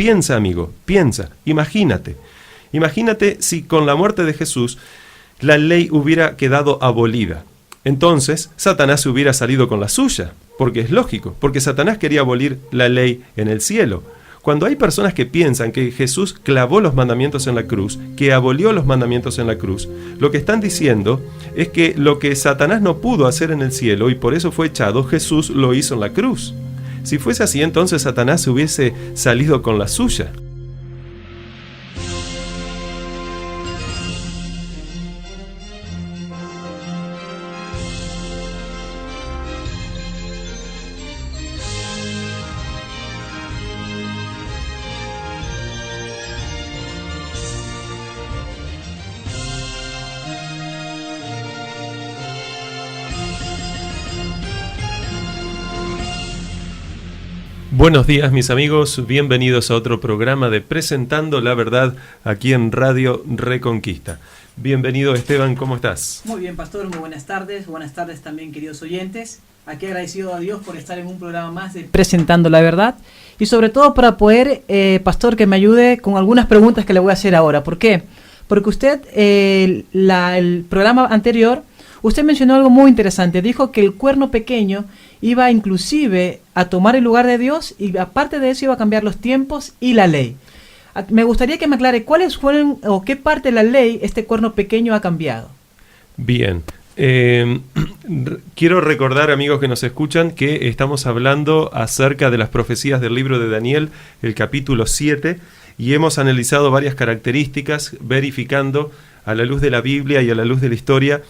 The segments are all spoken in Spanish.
Piensa, amigo, piensa, imagínate. Imagínate si con la muerte de Jesús la ley hubiera quedado abolida. Entonces, Satanás hubiera salido con la suya, porque es lógico, porque Satanás quería abolir la ley en el cielo. Cuando hay personas que piensan que Jesús clavó los mandamientos en la cruz, que abolió los mandamientos en la cruz, lo que están diciendo es que lo que Satanás no pudo hacer en el cielo y por eso fue echado, Jesús lo hizo en la cruz. Si fuese así, entonces Satanás hubiese salido con la suya. Buenos días, mis amigos, bienvenidos a otro programa de Presentando la Verdad aquí en Radio Reconquista. Bienvenido, Esteban, ¿cómo estás? Muy bien, pastor, muy buenas tardes también, queridos oyentes. Aquí agradecido a Dios por estar en un programa más de Presentando la Verdad y sobre todo para poder, pastor, que me ayude con algunas preguntas que le voy a hacer ahora. ¿Por qué? Porque usted, el programa anterior, usted mencionó algo muy interesante. Dijo que el cuerno pequeño iba inclusive a tomar el lugar de Dios y aparte de eso iba a cambiar los tiempos y la ley. Me gustaría que me aclare cuáles fueron o qué parte de la ley este cuerno pequeño ha cambiado. Bien, quiero recordar, amigos que nos escuchan, que estamos hablando acerca de las profecías del libro de Daniel, el capítulo 7, y hemos analizado varias características, verificando a la luz de la Biblia y a la luz de la historia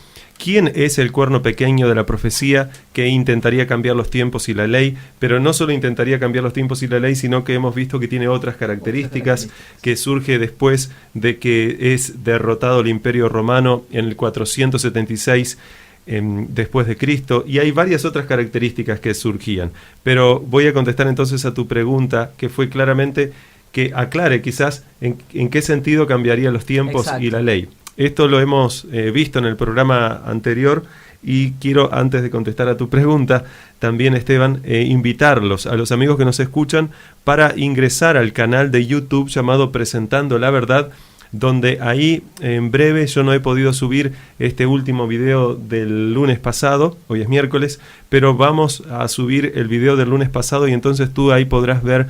quién es el cuerno pequeño de la profecía que intentaría cambiar los tiempos y la ley, pero no solo intentaría cambiar los tiempos y la ley, sino que hemos visto que tiene otras características que surge después de que es derrotado el Imperio Romano en el 476 después de Cristo, y hay varias otras características que surgían. Pero voy a contestar entonces a tu pregunta, que fue claramente que aclare quizás en qué sentido cambiaría los tiempos. Exacto. Y la ley. Esto lo hemos visto en el programa anterior y quiero, antes de contestar a tu pregunta, también, Esteban, invitarlos a los amigos que nos escuchan para ingresar al canal de YouTube llamado Presentando la Verdad, donde ahí en breve, yo no he podido subir este último video del lunes pasado, hoy es miércoles, pero vamos a subir el video del lunes pasado y entonces tú ahí podrás ver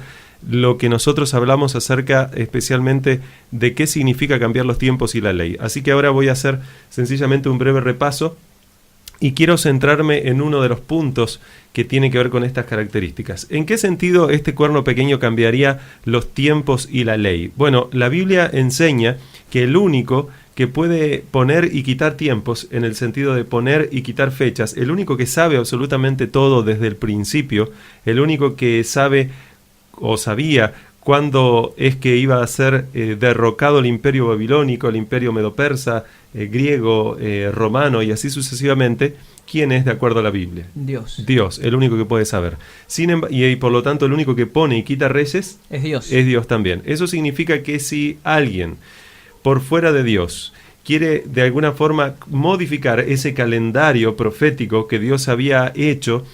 lo que nosotros hablamos acerca especialmente de qué significa cambiar los tiempos y la ley. Así que ahora voy a hacer sencillamente un breve repaso y quiero centrarme en uno de los puntos que tiene que ver con estas características. ¿En qué sentido este cuerno pequeño cambiaría los tiempos y la ley? Bueno, la Biblia enseña que el único que puede poner y quitar tiempos, en el sentido de poner y quitar fechas, el único que sabe absolutamente todo desde el principio, el único que sabe o sabía cuándo es que iba a ser derrocado el imperio babilónico, el imperio medo-persa, griego, romano y así sucesivamente, ¿quién es de acuerdo a la Biblia? Dios. Dios, el único que puede saber. Y por lo tanto el único que pone y quita reyes es Dios. Es Dios también. Eso significa que si alguien por fuera de Dios quiere de alguna forma modificar ese calendario profético que Dios había hecho,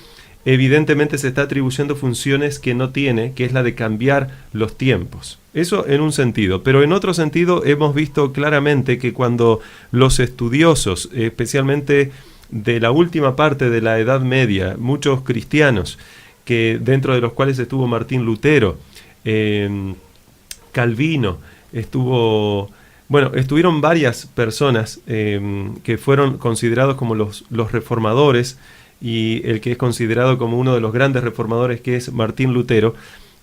evidentemente se está atribuyendo funciones que no tiene, que es la de cambiar los tiempos. Eso en un sentido, pero en otro sentido hemos visto claramente que cuando los estudiosos, especialmente de la última parte de la Edad Media, muchos cristianos, que dentro de los cuales estuvo Martín Lutero, Calvino, estuvieron varias personas que fueron considerados como los reformadores, y el que es considerado como uno de los grandes reformadores, que es Martín Lutero.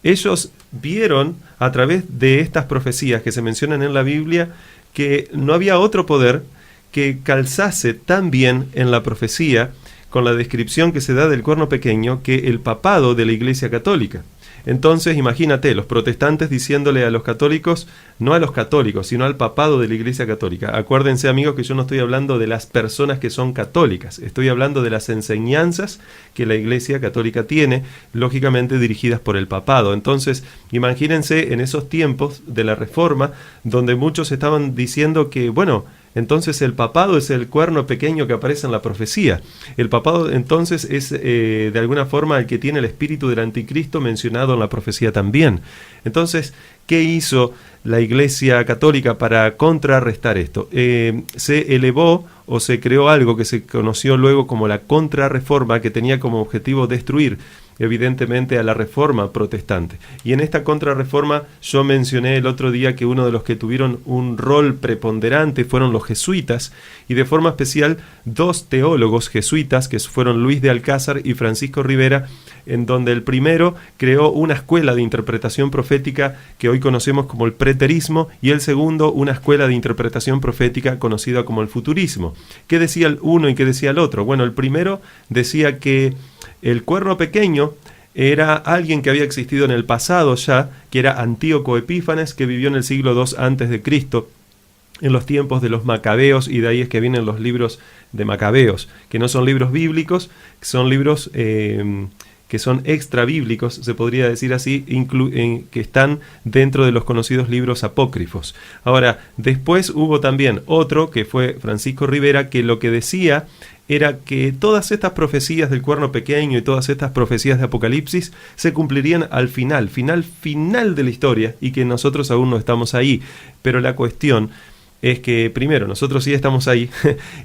Ellos vieron a través de estas profecías que se mencionan en la Biblia que no había otro poder que calzase tan bien en la profecía con la descripción que se da del cuerno pequeño que el papado de la Iglesia Católica. Entonces, imagínate, los protestantes diciéndole a los católicos, no a los católicos, sino al papado de la Iglesia Católica. Acuérdense, amigos, que yo no estoy hablando de las personas que son católicas, estoy hablando de las enseñanzas que la Iglesia Católica tiene, lógicamente dirigidas por el papado. Entonces, imagínense en esos tiempos de la Reforma, donde muchos estaban diciendo que, bueno, entonces el papado es el cuerno pequeño que aparece en la profecía. El papado entonces es de alguna forma el que tiene el espíritu del anticristo mencionado en la profecía también. Entonces, ¿Qué hizo la Iglesia Católica para contrarrestar esto? Se elevó o se creó algo que se conoció luego como la Contrarreforma, que tenía como objetivo destruir evidentemente a la Reforma protestante. Y en esta Contrarreforma yo mencioné el otro día que uno de los que tuvieron un rol preponderante fueron los jesuitas, y de forma especial dos teólogos jesuitas que fueron Luis de Alcázar y Francisco Rivera, en donde el primero creó una escuela de interpretación profética que hoy conocemos como el preterismo, y el segundo una escuela de interpretación profética conocida como el futurismo. ¿Qué decía el uno y qué decía el otro? Bueno, el primero decía que el cuerno pequeño era alguien que había existido en el pasado ya, que era Antíoco Epífanes, que vivió en el siglo II antes de Cristo, en los tiempos de los macabeos, y de ahí es que vienen los libros de Macabeos, que no son libros bíblicos, son libros que son extra bíblicos, se podría decir así, que están dentro de los conocidos libros apócrifos. Ahora, después hubo también otro, que fue Francisco Rivera, que lo que decía era que todas estas profecías del cuerno pequeño y todas estas profecías de Apocalipsis se cumplirían al final de la historia, y que nosotros aún no estamos ahí. Pero la cuestión es que, primero, nosotros sí estamos ahí,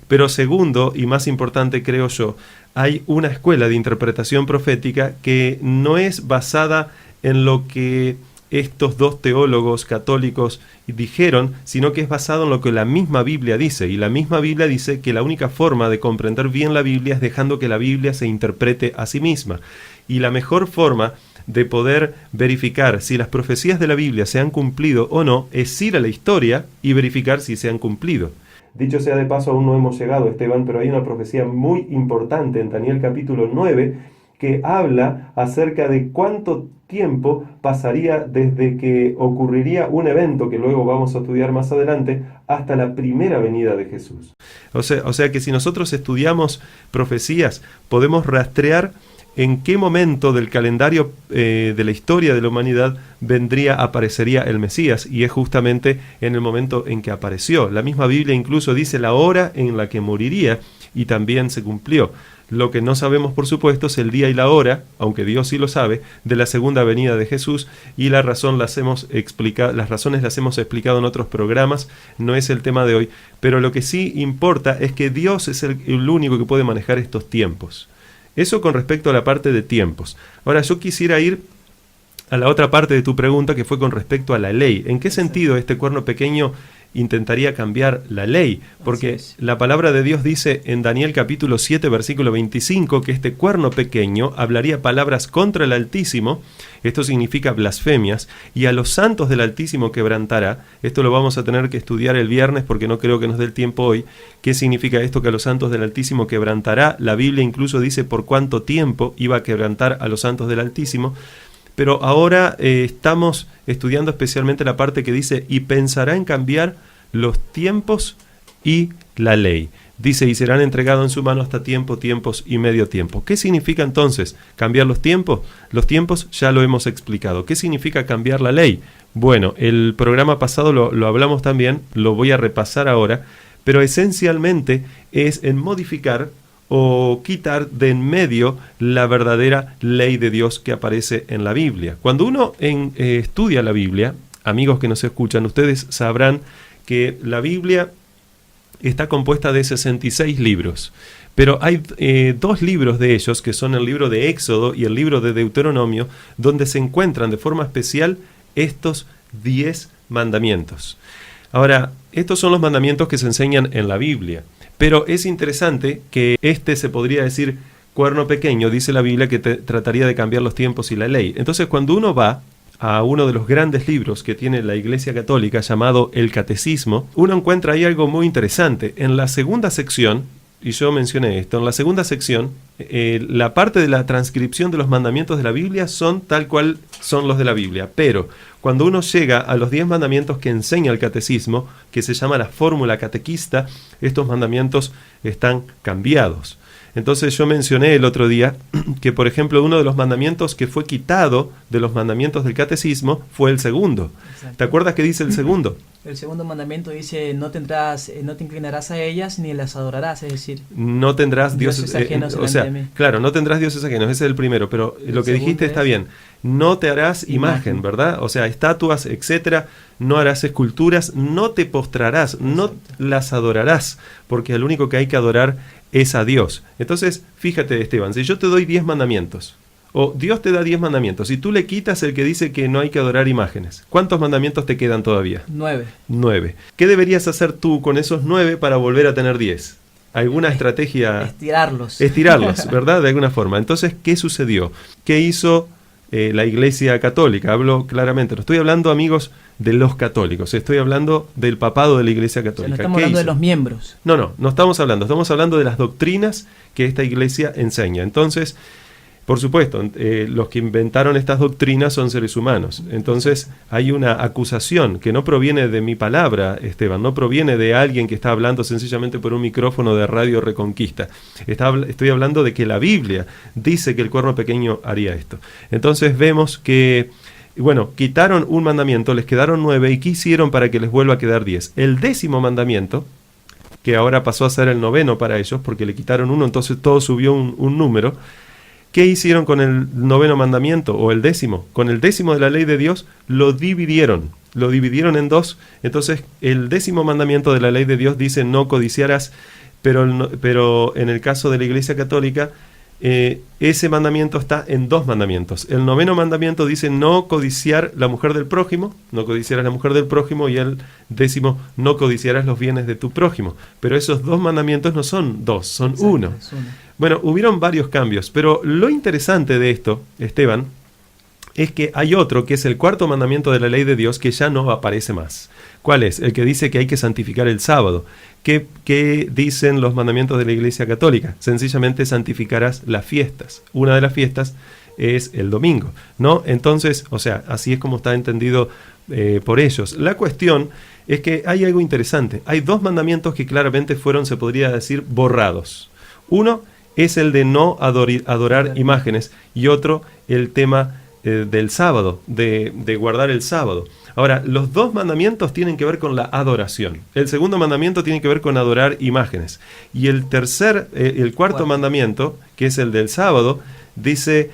pero segundo, y más importante creo yo, hay una escuela de interpretación profética que no es basada en lo que estos dos teólogos católicos dijeron, sino que es basado en lo que la misma Biblia dice. Y la misma Biblia dice que la única forma de comprender bien la Biblia es dejando que la Biblia se interprete a sí misma. Y la mejor forma de poder verificar si las profecías de la Biblia se han cumplido o no es ir a la historia y verificar si se han cumplido. Dicho sea de paso, aún no hemos llegado, Esteban, pero hay una profecía muy importante en Daniel capítulo 9 que habla acerca de cuánto tiempo pasaría desde que ocurriría un evento que luego vamos a estudiar más adelante hasta la primera venida de Jesús. O sea que si nosotros estudiamos profecías, podemos rastrear en qué momento del calendario de la historia de la humanidad aparecería el Mesías, y es justamente en el momento en que apareció. La misma Biblia incluso dice la hora en la que moriría, y también se cumplió. Lo que no sabemos, por supuesto, es el día y la hora, aunque Dios sí lo sabe, de la segunda venida de Jesús, y las razones las hemos explicado en otros programas, no es el tema de hoy, pero lo que sí importa es que Dios es el único que puede manejar estos tiempos. Eso con respecto a la parte de tiempos. Ahora yo quisiera ir a la otra parte de tu pregunta, que fue con respecto a la ley. ¿En qué sentido este cuerno pequeño intentaría cambiar la ley? Porque la palabra de Dios dice en Daniel capítulo 7 versículo 25 que este cuerno pequeño hablaría palabras contra el Altísimo, esto significa blasfemias, y a los santos del Altísimo quebrantará. Esto lo vamos a tener que estudiar el viernes porque no creo que nos dé el tiempo hoy. ¿Qué significa esto, que a los santos del Altísimo quebrantará? La Biblia incluso dice por cuánto tiempo iba a quebrantar a los santos del Altísimo. Pero ahora estamos estudiando especialmente la parte que dice, y pensará en cambiar los tiempos y la ley. Dice, y serán entregados en su mano hasta tiempos y medio tiempo. ¿Qué significa entonces cambiar los tiempos? Los tiempos ya lo hemos explicado. ¿Qué significa cambiar la ley? Bueno, el programa pasado lo hablamos también, lo voy a repasar ahora, pero esencialmente es en modificar o quitar de en medio la verdadera ley de Dios que aparece en la Biblia. Cuando uno estudia la Biblia, amigos que nos escuchan, ustedes sabrán que la Biblia está compuesta de 66 libros, pero hay dos libros de ellos, que son el libro de Éxodo y el libro de Deuteronomio, donde se encuentran de forma especial estos 10 mandamientos. Ahora, estos son los mandamientos que se enseñan en la Biblia. Pero es interesante que se podría decir, cuerno pequeño, dice la Biblia que trataría de cambiar los tiempos y la ley. Entonces, cuando uno va a uno de los grandes libros que tiene la Iglesia Católica, llamado el Catecismo, uno encuentra ahí algo muy interesante. En la segunda sección, y yo mencioné esto, en la segunda sección, la parte de la transcripción de los mandamientos de la Biblia son tal cual son los de la Biblia, pero cuando uno llega a los 10 mandamientos que enseña el catecismo, que se llama la fórmula catequista, estos mandamientos están cambiados. Entonces yo mencioné el otro día que, por ejemplo, uno de los mandamientos que fue quitado de los mandamientos del catecismo fue el segundo. Exacto. ¿Te acuerdas que dice el segundo? El segundo mandamiento dice, no te inclinarás a ellas ni las adorarás, es decir, no tendrás dioses ajenos delante de mí. Claro, no tendrás dioses ajenos, ese es el primero, pero lo que dijiste está bien. No te harás imagen, ¿verdad? O sea, estatuas, etcétera, no harás esculturas, no te postrarás, exacto, no las adorarás, porque el único que hay que adorar es a Dios. Entonces, fíjate, Esteban, si yo te doy 10 mandamientos, o Dios te da 10 mandamientos, y tú le quitas el que dice que no hay que adorar imágenes, ¿cuántos mandamientos te quedan todavía? 9. 9. ¿Qué deberías hacer tú con esos 9 para volver a tener 10? ¿Alguna estrategia? Estirarlos. Estirarlos, ¿verdad? De alguna forma. Entonces, ¿qué sucedió? ¿Qué hizo la Iglesia Católica? Hablo claramente, no estoy hablando, amigos, de los católicos, estoy hablando del papado de la Iglesia Católica. O sea, no estamos hablando de los miembros. No estamos hablando de las doctrinas que esta Iglesia enseña. Entonces, por supuesto, los que inventaron estas doctrinas son seres humanos. Entonces hay una acusación que no proviene de mi palabra, Esteban, no proviene de alguien que está hablando sencillamente por un micrófono de Radio Reconquista. Estoy hablando de que la Biblia dice que el cuerno pequeño haría esto. Entonces vemos que, bueno, quitaron un mandamiento, les quedaron 9, ¿y qué hicieron para que les vuelva a quedar 10? El 10º mandamiento, que ahora pasó a ser el 9º para ellos, porque le quitaron uno, entonces todo subió un número. ¿Qué hicieron con el 9º mandamiento o el 10º? Con el 10º de la ley de Dios lo dividieron en 2. Entonces el 10º mandamiento de la ley de Dios dice no codiciarás, pero en el caso de la Iglesia Católica ese mandamiento está en 2 mandamientos. El 9º mandamiento dice no codiciar la mujer del prójimo, no codiciarás la mujer del prójimo, y el 10º no codiciarás los bienes de tu prójimo. Pero esos 2 mandamientos no son 2, son 1. Bueno, hubieron varios cambios, pero lo interesante de esto, Esteban, es que hay otro, que es el 4º mandamiento de la ley de Dios, que ya no aparece más. ¿Cuál es? El que dice que hay que santificar el sábado. ¿Qué dicen los mandamientos de la Iglesia Católica? Sencillamente santificarás las fiestas. Una de las fiestas es el domingo, ¿no? Entonces, o sea, así es como está entendido por ellos. La cuestión es que hay algo interesante. Hay 2 mandamientos que claramente fueron, se podría decir, borrados. Uno es el de no adorar imágenes, y otro el tema del sábado, de guardar el sábado. Ahora, los 2 mandamientos tienen que ver con la adoración. El 2º mandamiento tiene que ver con adorar imágenes. Y el 4º mandamiento, que es el del sábado, dice,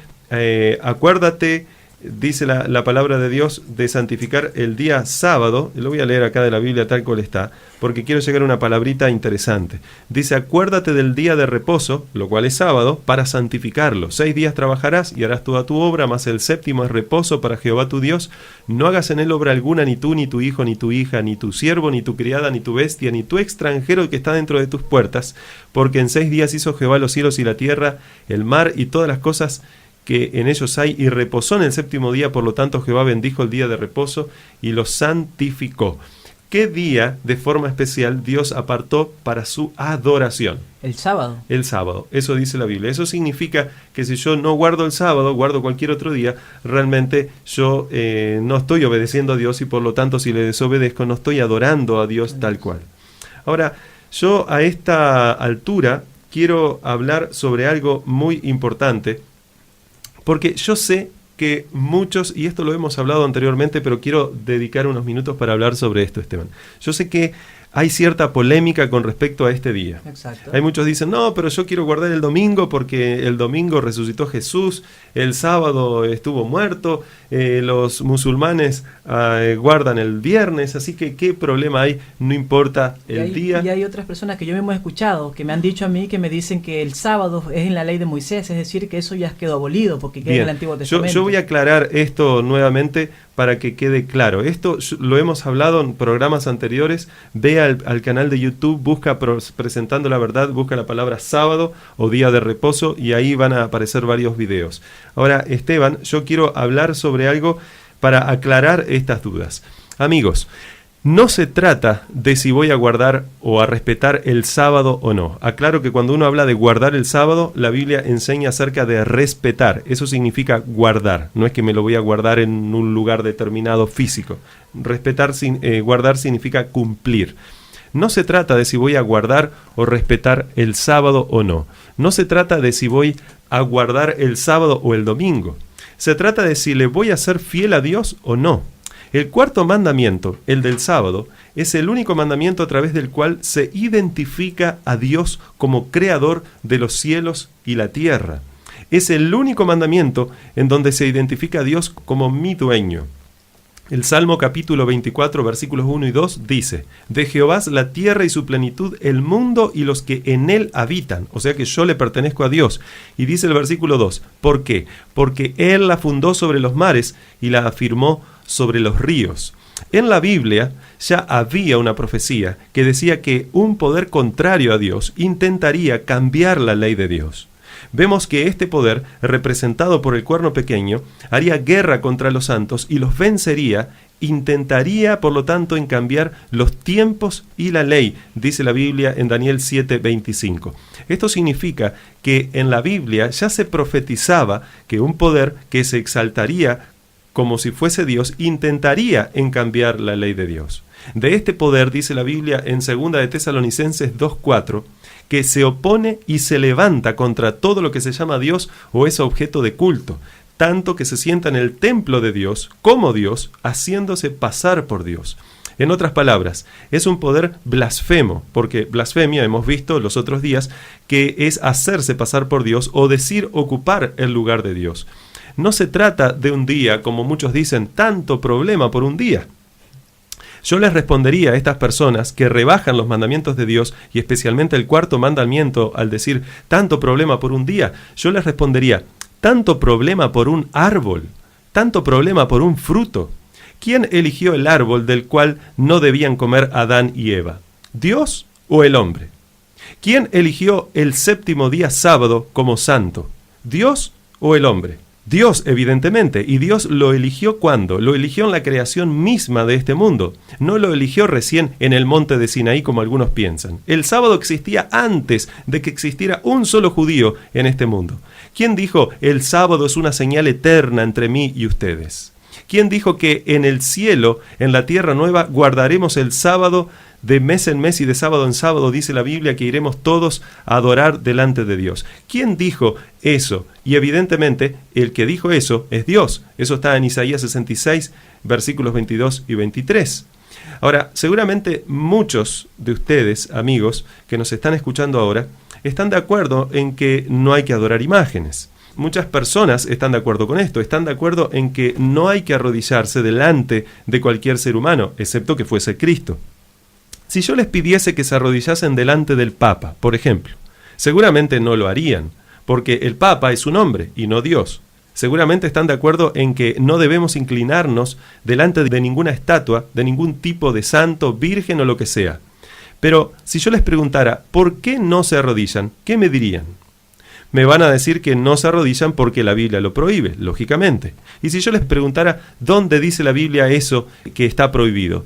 acuérdate, dice la palabra de Dios, de santificar el día sábado. Lo voy a leer acá de la Biblia tal cual está, porque quiero llegar a una palabrita interesante. Dice, acuérdate del día de reposo, lo cual es sábado, para santificarlo. 6 días trabajarás y harás toda tu obra, mas el 7º es reposo para Jehová tu Dios. No hagas en él obra alguna, ni tú, ni tu hijo, ni tu hija, ni tu siervo, ni tu criada, ni tu bestia, ni tu extranjero que está dentro de tus puertas, porque en 6 días hizo Jehová los cielos y la tierra, el mar y todas las cosas que en ellos hay, y reposó en el 7º día. Por lo tanto Jehová bendijo el día de reposo y lo santificó. ¿Qué día de forma especial Dios apartó para su adoración? El sábado. El sábado, eso dice la Biblia. Eso significa que si yo no guardo el sábado, guardo cualquier otro día, realmente yo no estoy obedeciendo a Dios, y por lo tanto si le desobedezco no estoy adorando a Dios tal cual. Ahora, yo a esta altura quiero hablar sobre algo muy importante, porque yo sé que muchos, y esto lo hemos hablado anteriormente, pero quiero dedicar unos minutos para hablar sobre esto, Esteban. Yo sé que hay cierta polémica con respecto a este día. Exacto. Hay muchos que dicen, no, pero yo quiero guardar el domingo porque el domingo resucitó Jesús, el sábado estuvo muerto, los musulmanes guardan el viernes, así que ¿qué problema hay? No importa el día. Y hay otras personas que yo mismo he escuchado, que me han dicho a mí, que me dicen que el sábado es en la ley de Moisés, es decir, que eso ya quedó abolido porque queda en el Antiguo Testamento. Yo voy a aclarar esto nuevamente para que quede claro. Esto lo hemos hablado en programas anteriores. Ve al canal de YouTube, busca Presentando la Verdad, busca la palabra sábado o día de reposo, y ahí van a aparecer varios videos. Ahora, Esteban, yo quiero hablar sobre algo para aclarar estas dudas. Amigos, no se trata de si voy a guardar o a respetar el sábado o no. Aclaro que cuando uno habla de guardar el sábado, la Biblia enseña acerca de respetar. Eso significa guardar. No es que me lo voy a guardar en un lugar determinado físico. Guardar significa cumplir. No se trata de si voy a guardar o respetar el sábado o no. No se trata de si voy a guardar el sábado o el domingo. Se trata de si le voy a ser fiel a Dios o no. El cuarto mandamiento, el del sábado, es el único mandamiento a través del cual se identifica a Dios como creador de los cielos y la tierra. Es el único mandamiento en donde se identifica a Dios como mi dueño. El Salmo capítulo 24, versículos 1 y 2 dice: de Jehová es la tierra y su plenitud, el mundo y los que en él habitan. O sea que yo le pertenezco a Dios. Y dice el versículo 2, ¿por qué? Porque él la fundó sobre los mares y la afirmó sobre los ríos. En la Biblia ya había una profecía que decía que un poder contrario a Dios intentaría cambiar la ley de Dios. Vemos que este poder, representado por el cuerno pequeño, haría guerra contra los santos y los vencería, intentaría, por lo tanto, en cambiar los tiempos y la ley, dice la Biblia en Daniel 7:25. Esto significa que en la Biblia ya se profetizaba que un poder que se exaltaría como si fuese Dios, intentaría en cambiar la ley de Dios. De este poder, dice la Biblia en 2 de Tesalonicenses 2:4, que se opone y se levanta contra todo lo que se llama Dios o es objeto de culto, tanto que se sienta en el templo de Dios como Dios, haciéndose pasar por Dios. En otras palabras, es un poder blasfemo, porque blasfemia, hemos visto los otros días, que es hacerse pasar por Dios o decir ocupar el lugar de Dios. No se trata de un día, como muchos dicen, tanto problema por un día. Yo les respondería a estas personas que rebajan los mandamientos de Dios, y especialmente el cuarto mandamiento, al decir tanto problema por un día, yo les respondería, tanto problema por un árbol, tanto problema por un fruto. ¿Quién eligió el árbol del cual no debían comer Adán y Eva? ¿Dios o el hombre? ¿Quién eligió el séptimo día sábado como santo? ¿Dios o el hombre? Dios, evidentemente, y Dios lo eligió ¿cuándo? Lo eligió en la creación misma de este mundo. No lo eligió recién en el monte de Sinaí como algunos piensan. El sábado existía antes de que existiera un solo judío en este mundo. ¿Quién dijo, el sábado es una señal eterna entre mí y ustedes? ¿Quién dijo que en el cielo, en la tierra nueva, guardaremos el sábado de mes en mes y de sábado en sábado? Dice la Biblia que iremos todos a adorar delante de Dios. ¿Quién dijo eso? Y evidentemente el que dijo eso es Dios. Eso está en Isaías 66, versículos 22 y 23. Ahora, seguramente muchos de ustedes, amigos, que nos están escuchando ahora, están de acuerdo en que no hay que adorar imágenes. Muchas personas están de acuerdo con esto, están de acuerdo en que no hay que arrodillarse delante de cualquier ser humano, excepto que fuese Cristo. Si yo les pidiese que se arrodillasen delante del Papa, por ejemplo, seguramente no lo harían, porque el Papa es un hombre y no Dios. Seguramente están de acuerdo en que no debemos inclinarnos delante de ninguna estatua, de ningún tipo de santo, virgen o lo que sea. Pero si yo les preguntara, ¿por qué no se arrodillan? ¿Qué me dirían? Me van a decir que no se arrodillan porque la Biblia lo prohíbe, lógicamente. Y si yo les preguntara, ¿dónde dice la Biblia eso que está prohibido?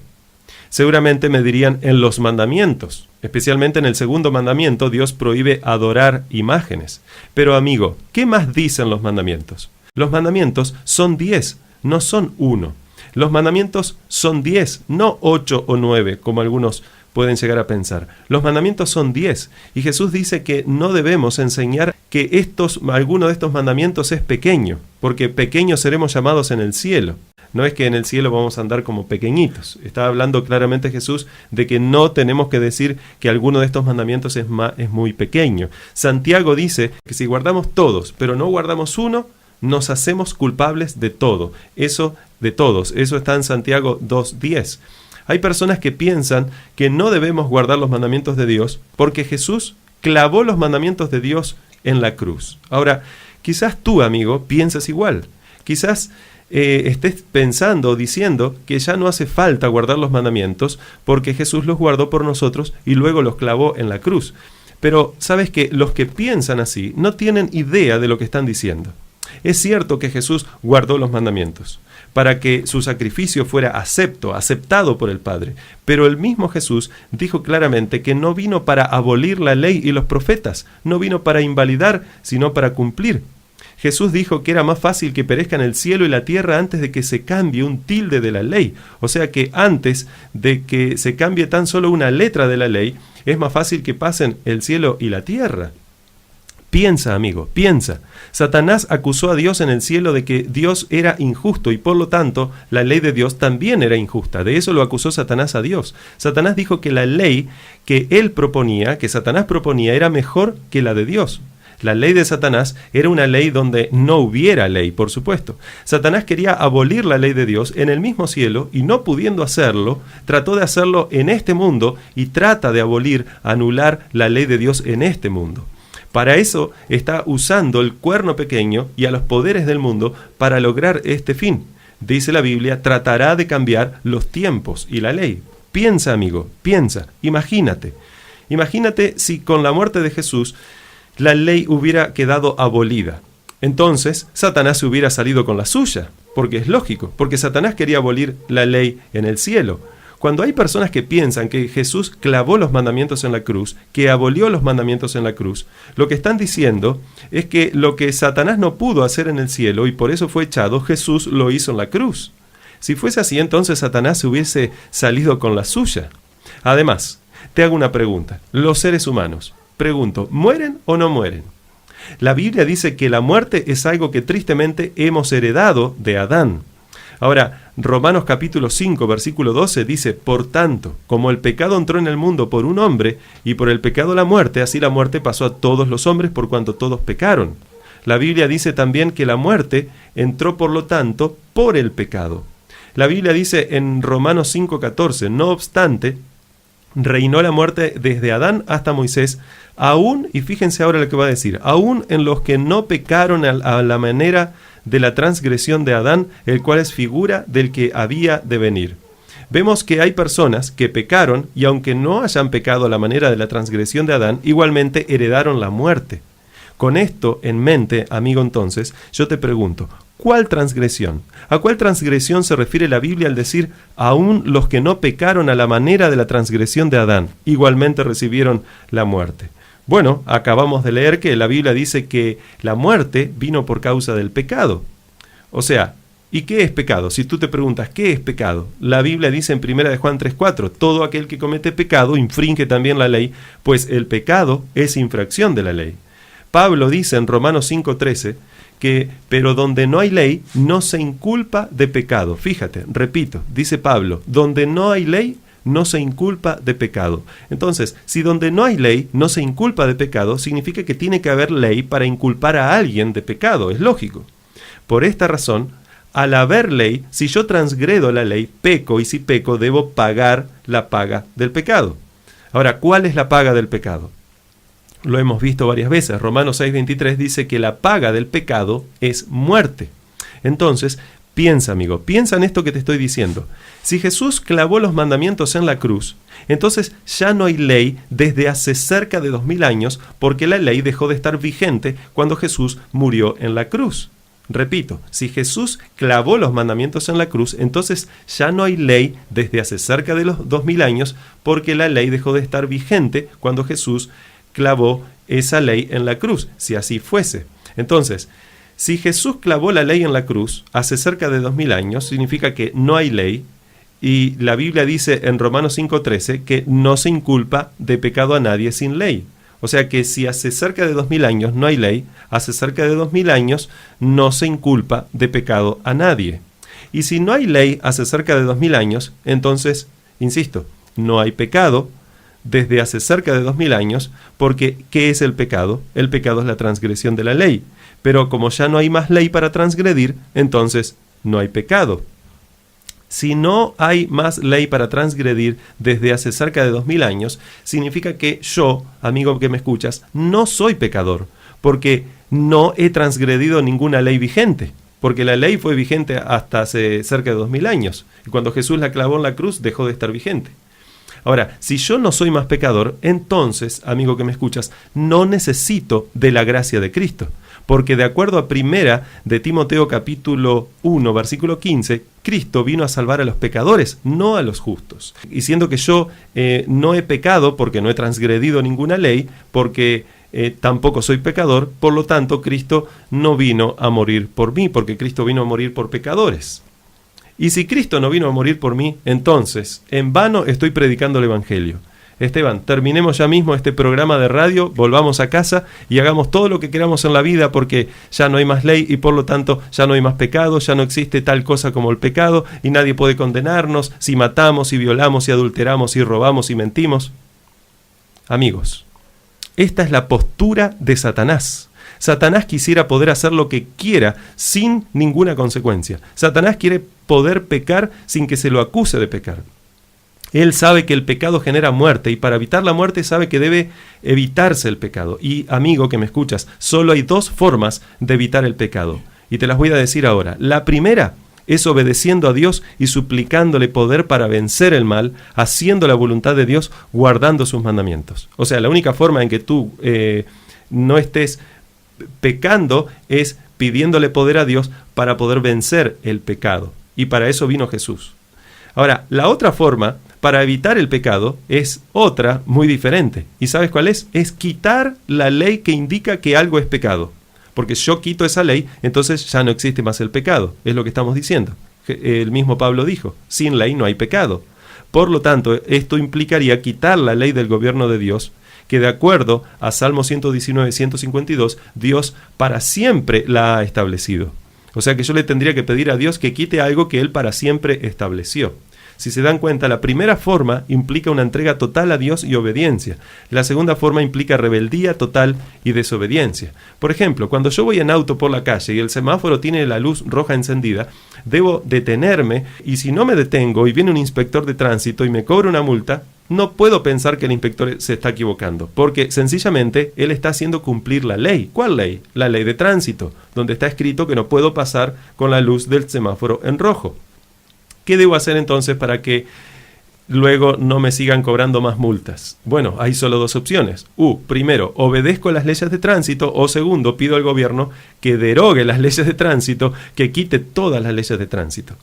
Seguramente me dirían en los mandamientos. Especialmente en el segundo mandamiento, Dios prohíbe adorar imágenes. Pero amigo, ¿qué más dicen los mandamientos? Los mandamientos son 10, no son 1. Los mandamientos son 10, no 8 o 9, como algunos pueden llegar a pensar. Los mandamientos son 10, y Jesús dice que no debemos enseñar que alguno de estos mandamientos es pequeño, porque pequeños seremos llamados en el cielo. No es que en el cielo vamos a andar como pequeñitos. Está hablando claramente Jesús de que no tenemos que decir que alguno de estos mandamientos es muy pequeño. Santiago dice que si guardamos todos, pero no guardamos uno, nos hacemos culpables de todo. Eso de todos. Eso está en Santiago 2:10. Hay personas que piensan que no debemos guardar los mandamientos de Dios porque Jesús clavó los mandamientos de Dios en la cruz. Ahora, quizás tú, amigo, piensas igual. Quizás estés pensando o diciendo que ya no hace falta guardar los mandamientos porque Jesús los guardó por nosotros y luego los clavó en la cruz. Pero sabes que los que piensan así no tienen idea de lo que están diciendo. Es cierto que Jesús guardó los mandamientos para que su sacrificio fuera aceptado por el Padre, pero el mismo Jesús dijo claramente que no vino para abolir la ley y los profetas, no vino para invalidar, sino para cumplir. Jesús dijo que era más fácil que perezcan el cielo y la tierra antes de que se cambie un tilde de la ley. O sea que antes de que se cambie tan solo una letra de la ley, es más fácil que pasen el cielo y la tierra. Piensa, amigo, piensa. Satanás acusó a Dios en el cielo de que Dios era injusto y por lo tanto la ley de Dios también era injusta. De eso lo acusó Satanás a Dios. Satanás dijo que la ley que él proponía, que Satanás proponía, era mejor que la de Dios. La ley de Satanás era una ley donde no hubiera ley, por supuesto. Satanás quería abolir la ley de Dios en el mismo cielo y no pudiendo hacerlo, trató de hacerlo en este mundo y trata de abolir, anular la ley de Dios en este mundo. Para eso está usando el cuerno pequeño y a los poderes del mundo para lograr este fin. Dice la Biblia, tratará de cambiar los tiempos y la ley. Piensa, amigo, piensa, imagínate. Imagínate si con la muerte de Jesús la ley hubiera quedado abolida. Entonces, Satanás se hubiera salido con la suya, porque es lógico, porque Satanás quería abolir la ley en el cielo. Cuando hay personas que piensan que Jesús clavó los mandamientos en la cruz, que abolió los mandamientos en la cruz, lo que están diciendo es que lo que Satanás no pudo hacer en el cielo y por eso fue echado, Jesús lo hizo en la cruz. Si fuese así, entonces Satanás se hubiese salido con la suya. Además, te hago una pregunta. Los seres humanos, pregunto, ¿mueren o no mueren? La Biblia dice que la muerte es algo que tristemente hemos heredado de Adán. Ahora, Romanos capítulo 5, versículo 12 dice, por tanto, como el pecado entró en el mundo por un hombre, y por el pecado la muerte, así la muerte pasó a todos los hombres por cuanto todos pecaron. La Biblia dice también que la muerte entró por lo tanto por el pecado. La Biblia dice en Romanos 5, 14, no obstante, reinó la muerte desde Adán hasta Moisés, aún, y fíjense ahora lo que va a decir, aún en los que no pecaron a la manera de la transgresión de Adán, el cual es figura del que había de venir. Vemos que hay personas que pecaron y aunque no hayan pecado a la manera de la transgresión de Adán, igualmente heredaron la muerte. Con esto en mente, amigo, entonces, yo te pregunto, ¿cuál transgresión? ¿A cuál transgresión se refiere la Biblia al decir, aún los que no pecaron a la manera de la transgresión de Adán, igualmente recibieron la muerte? Bueno, acabamos de leer que la Biblia dice que la muerte vino por causa del pecado. O sea, ¿y qué es pecado? Si tú te preguntas, ¿qué es pecado? La Biblia dice en 1 Juan 3:4, todo aquel que comete pecado infringe también la ley, pues el pecado es infracción de la ley. Pablo dice en Romanos 5:13 que, pero donde no hay ley, no se inculpa de pecado. Fíjate, repito, dice Pablo, donde no hay ley, no se inculpa de pecado. Entonces, si donde no hay ley no se inculpa de pecado, significa que tiene que haber ley para inculpar a alguien de pecado, es lógico. Por esta razón, al haber ley, si yo transgredo la ley, peco, y si peco, debo pagar la paga del pecado. Ahora, ¿cuál es la paga del pecado? Lo hemos visto varias veces. Romanos 6:23 dice que la paga del pecado es muerte. Entonces, piensa, amigo, piensa en esto que te estoy diciendo. Si Jesús clavó los mandamientos en la cruz, entonces ya no hay ley desde hace cerca de 2000 años, porque la ley dejó de estar vigente cuando Jesús murió en la cruz. Repito, si Jesús clavó los mandamientos en la cruz, entonces ya no hay ley desde hace cerca de los 2000 años, porque la ley dejó de estar vigente cuando Jesús clavó esa ley en la cruz, si así fuese. Entonces, si Jesús clavó la ley en la cruz hace cerca de 2000 años, significa que no hay ley, y la Biblia dice en Romanos 5:13 que no se inculpa de pecado a nadie sin ley. O sea que si hace cerca de 2000 años no hay ley, hace cerca de 2000 años no se inculpa de pecado a nadie. Y si no hay ley hace cerca de 2000 años, entonces, insisto, no hay pecado desde hace cerca de 2000 años, porque ¿qué es el pecado? El pecado es la transgresión de la ley. Pero como ya no hay más ley para transgredir, entonces no hay pecado. Si no hay más ley para transgredir desde hace cerca de 2000 años, significa que yo, amigo que me escuchas, no soy pecador, porque no he transgredido ninguna ley vigente, porque la ley fue vigente hasta hace cerca de 2000 años, y cuando Jesús la clavó en la cruz dejó de estar vigente. Ahora, si yo no soy más pecador, entonces, amigo que me escuchas, no necesito de la gracia de Cristo. Porque de acuerdo a 1 de Timoteo capítulo 1, versículo 15, Cristo vino a salvar a los pecadores, no a los justos. Y siendo que yo no he pecado porque no he transgredido ninguna ley, porque tampoco soy pecador, por lo tanto Cristo no vino a morir por mí, porque Cristo vino a morir por pecadores. Y si Cristo no vino a morir por mí, entonces en vano estoy predicando el Evangelio. Esteban, terminemos ya mismo este programa de radio, volvamos a casa y hagamos todo lo que queramos en la vida porque ya no hay más ley y por lo tanto ya no hay más pecado, ya no existe tal cosa como el pecado y nadie puede condenarnos si matamos, si violamos, si adulteramos, si robamos, si mentimos. Amigos, esta es la postura de Satanás. Satanás quisiera poder hacer lo que quiera sin ninguna consecuencia. Satanás quiere poder pecar sin que se lo acuse de pecar. Él sabe que el pecado genera muerte y para evitar la muerte sabe que debe evitarse el pecado. Y amigo que me escuchas, solo hay dos formas de evitar el pecado. Y te las voy a decir ahora. La primera es obedeciendo a Dios y suplicándole poder para vencer el mal, haciendo la voluntad de Dios, guardando sus mandamientos. O sea, la única forma en que tú no estés pecando es pidiéndole poder a Dios para poder vencer el pecado. Y para eso vino Jesús. Ahora, la otra forma para evitar el pecado es otra muy diferente. ¿Y sabes cuál es? Es quitar la ley que indica que algo es pecado. Porque si yo quito esa ley, entonces ya no existe más el pecado. Es lo que estamos diciendo. El mismo Pablo dijo, sin ley no hay pecado. Por lo tanto, esto implicaría quitar la ley del gobierno de Dios, que de acuerdo a Salmo 119, 152, Dios para siempre la ha establecido. O sea que yo le tendría que pedir a Dios que quite algo que Él para siempre estableció. Si se dan cuenta, la primera forma implica una entrega total a Dios y obediencia. La segunda forma implica rebeldía total y desobediencia. Por ejemplo, cuando yo voy en auto por la calle y el semáforo tiene la luz roja encendida, debo detenerme y si no me detengo y viene un inspector de tránsito y me cobra una multa, no puedo pensar que el inspector se está equivocando, porque sencillamente él está haciendo cumplir la ley. ¿Cuál ley? La ley de tránsito, donde está escrito que no puedo pasar con la luz del semáforo en rojo. ¿Qué debo hacer entonces para que luego no me sigan cobrando más multas? Bueno, hay solo dos opciones. Primero, obedezco las leyes de tránsito o segundo, pido al gobierno que derogue las leyes de tránsito, que quite todas las leyes de tránsito.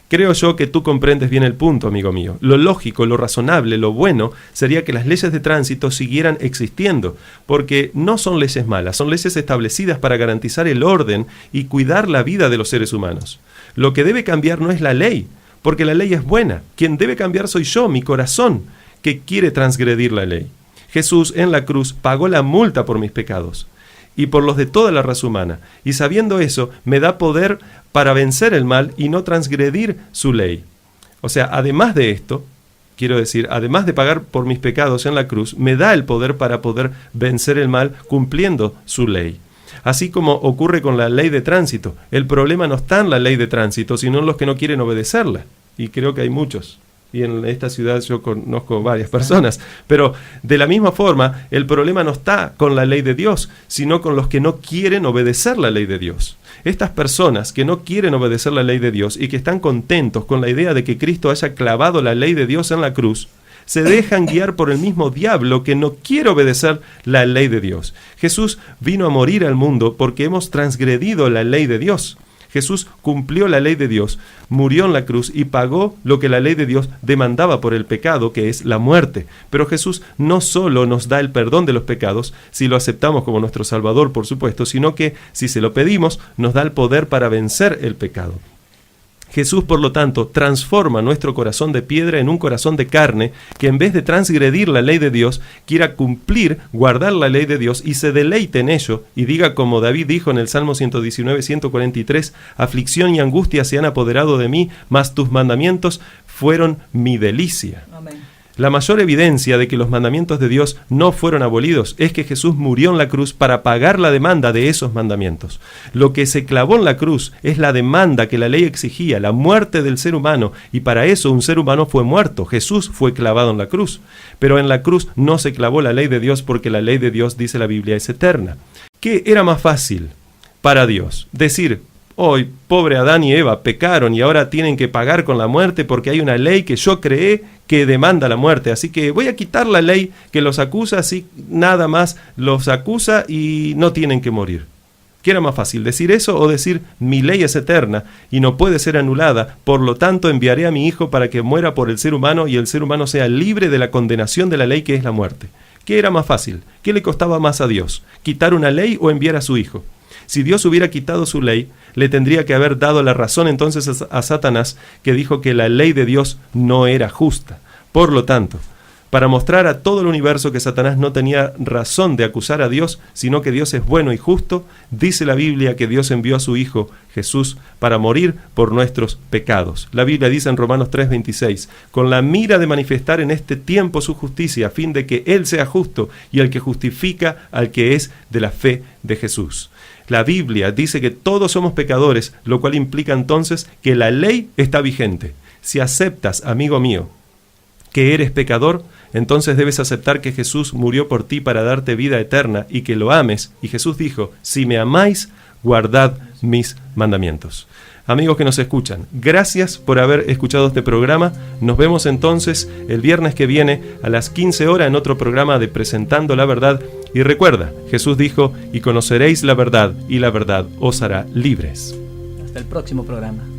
Creo yo que tú comprendes bien el punto, amigo mío. Lo lógico, lo razonable, lo bueno sería que las leyes de tránsito siguieran existiendo, porque no son leyes malas, son leyes establecidas para garantizar el orden y cuidar la vida de los seres humanos. Lo que debe cambiar no es la ley, porque la ley es buena. Quien debe cambiar soy yo, mi corazón, que quiere transgredir la ley. Jesús en la cruz pagó la multa por mis pecados y por los de toda la raza humana. Y sabiendo eso, me da poder para vencer el mal y no transgredir su ley. O sea, además de esto, quiero decir, además de pagar por mis pecados en la cruz, me da el poder para poder vencer el mal cumpliendo su ley. Así como ocurre con la ley de tránsito. El problema no está en la ley de tránsito, sino en los que no quieren obedecerla. Y creo que hay muchos. Y en esta ciudad yo conozco varias personas. Pero de la misma forma, el problema no está con la ley de Dios, sino con los que no quieren obedecer la ley de Dios. Estas personas que no quieren obedecer la ley de Dios y que están contentos con la idea de que Cristo haya clavado la ley de Dios en la cruz, se dejan guiar por el mismo diablo que no quiere obedecer la ley de Dios. Jesús vino a morir al mundo porque hemos transgredido la ley de Dios. Jesús cumplió la ley de Dios, murió en la cruz y pagó lo que la ley de Dios demandaba por el pecado, que es la muerte. Pero Jesús no solo nos da el perdón de los pecados, si lo aceptamos como nuestro Salvador, por supuesto, sino que, si se lo pedimos, nos da el poder para vencer el pecado. Jesús, por lo tanto, transforma nuestro corazón de piedra en un corazón de carne que en vez de transgredir la ley de Dios, quiera cumplir, guardar la ley de Dios y se deleite en ello y diga como David dijo en el Salmo 119, 143, aflicción y angustia se han apoderado de mí, mas tus mandamientos fueron mi delicia. Amén. La mayor evidencia de que los mandamientos de Dios no fueron abolidos es que Jesús murió en la cruz para pagar la demanda de esos mandamientos. Lo que se clavó en la cruz es la demanda que la ley exigía, la muerte del ser humano, y para eso un ser humano fue muerto. Jesús fue clavado en la cruz, pero en la cruz no se clavó la ley de Dios porque la ley de Dios, dice la Biblia, es eterna. ¿Qué era más fácil para Dios? Decir, hoy, pobre Adán y Eva pecaron y ahora tienen que pagar con la muerte porque hay una ley que yo creé que demanda la muerte. Así que voy a quitar la ley que los acusa, así nada más los acusa y no tienen que morir. ¿Qué era más fácil? ¿Decir eso o decir mi ley es eterna y no puede ser anulada? Por lo tanto enviaré a mi Hijo para que muera por el ser humano y el ser humano sea libre de la condenación de la ley que es la muerte. ¿Qué era más fácil? ¿Qué le costaba más a Dios? ¿Quitar una ley o enviar a su Hijo? Si Dios hubiera quitado su ley, le tendría que haber dado la razón entonces a Satanás, que dijo que la ley de Dios no era justa. Por lo tanto, para mostrar a todo el universo que Satanás no tenía razón de acusar a Dios, sino que Dios es bueno y justo, dice la Biblia que Dios envió a su Hijo Jesús para morir por nuestros pecados. La Biblia dice en Romanos 3:26, con la mira de manifestar en este tiempo su justicia, a fin de que Él sea justo y el que justifica al que es de la fe de Jesús. La Biblia dice que todos somos pecadores, lo cual implica entonces que la ley está vigente. Si aceptas, amigo mío, que eres pecador, entonces debes aceptar que Jesús murió por ti para darte vida eterna y que lo ames. Y Jesús dijo, si me amáis, guardad mis mandamientos. Amigos que nos escuchan, gracias por haber escuchado este programa. Nos vemos entonces el viernes que viene a las 15 horas en otro programa de Presentando la Verdad. Y recuerda, Jesús dijo, y conoceréis la verdad, y la verdad os hará libres. Hasta el próximo programa.